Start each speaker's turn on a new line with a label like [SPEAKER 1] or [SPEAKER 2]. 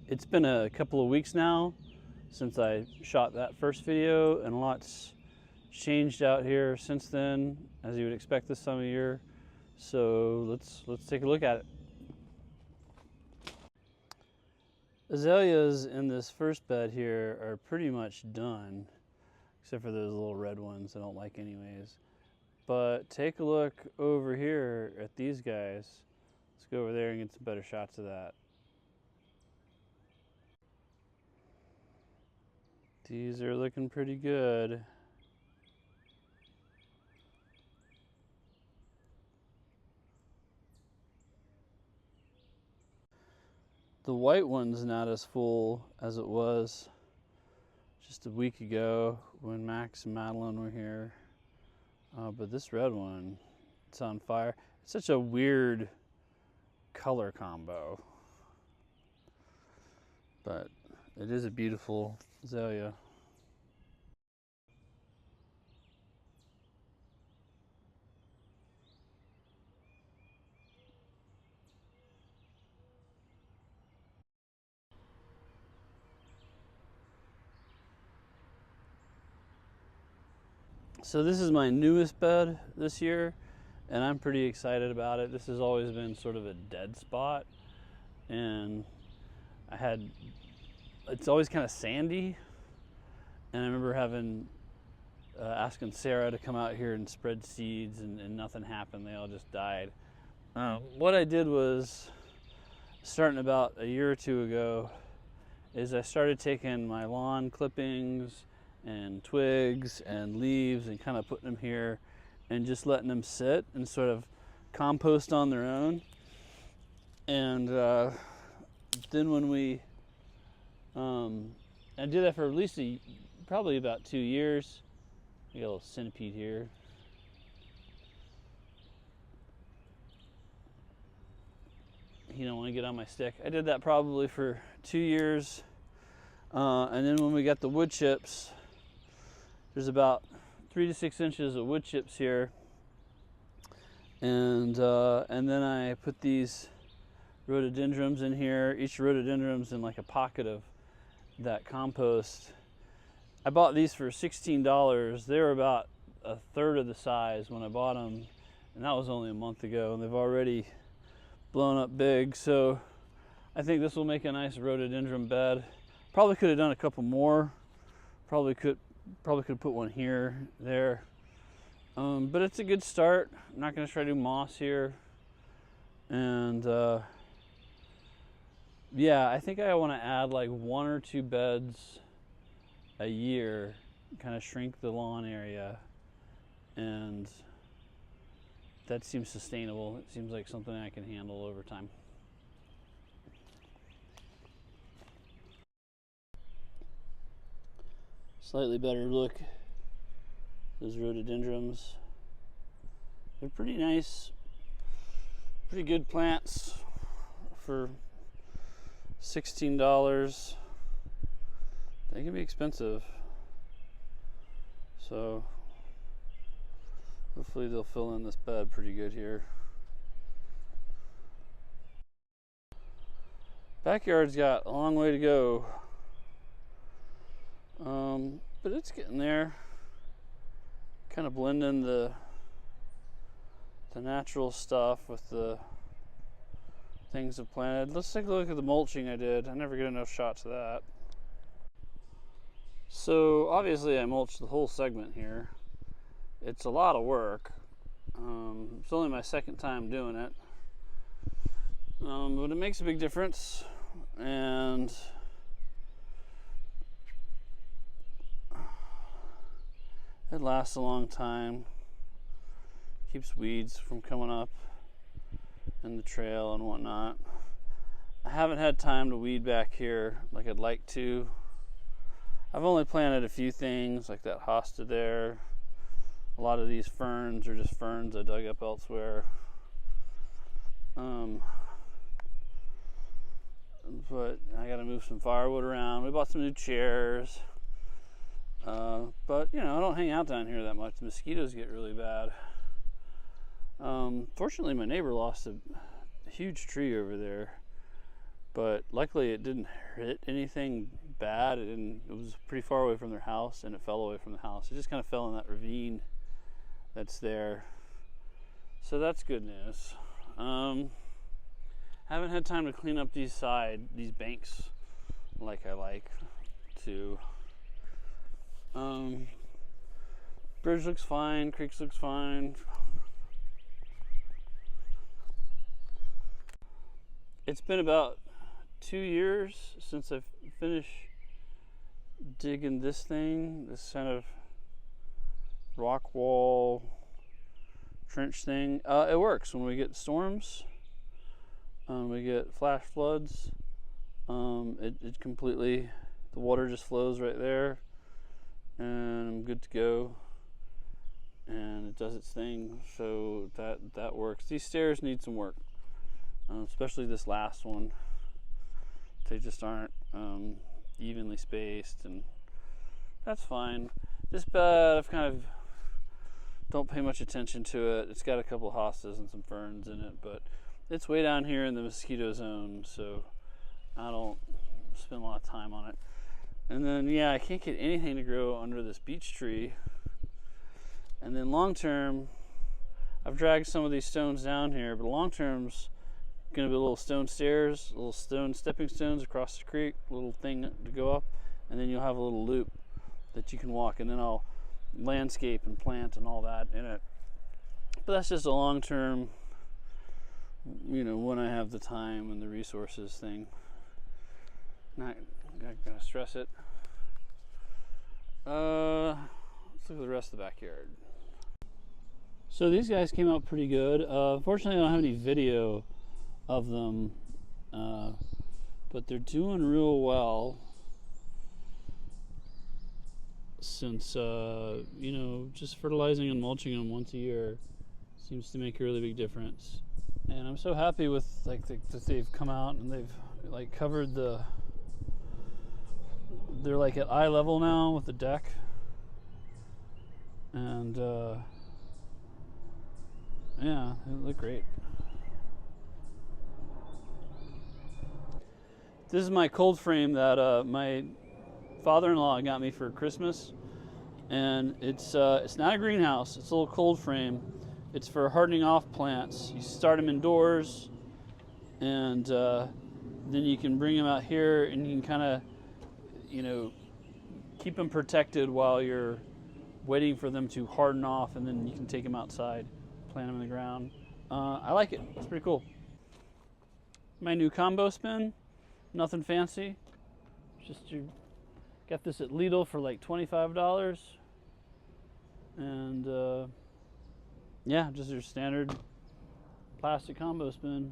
[SPEAKER 1] It's been a couple of weeks now since I shot that first video, and a lot's changed out here since then, as you would expect this time of year. So let's take a look at it. Azaleas in this first bed here are pretty much done, except for those little red ones I don't like anyways. But take a look over here at these guys. Let's go over there and get some better shots of that. These are looking pretty good. The white one's not as full as it was just a week ago when Max and Madeline were here. But this red one, it's on fire. It's such a weird color combo. But it is a beautiful azalea. So this is my newest bed this year, and I'm pretty excited about it. This has always been sort of a dead spot, and it's always kind of sandy, and I remember asking Sarah to come out here and spread seeds, and nothing happened. They all just died. What I did was, starting about a year or two ago, is I started taking my lawn clippings and twigs and leaves and kind of putting them here and just letting them sit and sort of compost on their own. And then when I did that for at least probably about 2 years. We got a little centipede here. You don't want to get on my stick. I did that probably for 2 years. And then when we got the wood chips, there's about 3 to 6 inches of wood chips here. And then I put these rhododendrons in here. Each rhododendron's in like a pocket of that compost. I bought these for $16. They were about a third of the size when I bought them, and that was only a month ago, and they've already blown up big. So I think this will make a nice rhododendron bed. Probably could have done a couple more. Probably could put one here, there. But it's a good start. I'm not going to try to do moss here. And yeah, I think I want to add like 1 or 2 beds a year, kind of shrink the lawn area. And that seems sustainable. It seems like something I can handle over time. Slightly better look. Those rhododendrons. They're pretty nice, pretty good plants for $16. They can be expensive. So hopefully they'll fill in this bed pretty good here. Backyard's got a long way to go. But it's getting there. Kind of blending the natural stuff with the things I've planted. Let's take a look at the mulching I did. I never get enough shots of that. So obviously I mulched the whole segment here. It's a lot of work. It's only my second time doing it. But it makes a big difference. And it lasts a long time. Keeps weeds from coming up in the trail and whatnot. I haven't had time to weed back here like I'd like to. I've only planted a few things like that hosta there. A lot of these ferns are just ferns I dug up elsewhere. But I gotta move some firewood around. We bought some new chairs. But you know, I don't hang out down here that much. The mosquitoes get really bad. Fortunately, my neighbor lost a huge tree over there. but luckily it didn't hit anything bad. It was pretty far away from their house, and it fell away from the house. It just kind of fell in that ravine that's there. So that's good news. Haven't had time to clean up these banks like I like to. Bridge looks fine, creeks looks fine. It's been about 2 years since I've finished digging this kind of rock wall trench thing. It works when we get storms. We get flash floods. It completely, the water just flows right there, and I'm good to go. And it does its thing, so that works. These stairs need some work, especially this last one. They just aren't evenly spaced, and that's fine. This bed, I've kind of don't pay much attention to it. It's got a couple of hostas and some ferns in it, but it's way down here in the mosquito zone, so I don't spend a lot of time on it. And then, yeah, I can't get anything to grow under this beech tree. And then long term, I've dragged some of these stones down here, but long term's gonna be little stone stairs, little stone stepping stones across the creek, little thing to go up, and then you'll have a little loop that you can walk, and then I'll landscape and plant and all that in it. But that's just a long term, when I have the time and the resources thing. Not gonna stress it. Let's look at the rest of the backyard. So these guys came out pretty good. Unfortunately, I don't have any video of them, but they're doing real well since just fertilizing and mulching them once a year seems to make a really big difference. And I'm so happy with that they've come out and they've covered they're at eye level now with the deck, and yeah, they look great. This is my cold frame that my father-in-law got me for Christmas, and it's not a greenhouse. It's a little cold frame. It's for hardening off plants. You start them indoors, and then you can bring them out here, and you can kind of, keep them protected while you're waiting for them to harden off, and then you can take them outside, plant them in the ground. I like it. It's pretty cool. My new compost bin, nothing fancy. Just you got this at Lidl for like $25, and yeah, just your standard plastic compost bin.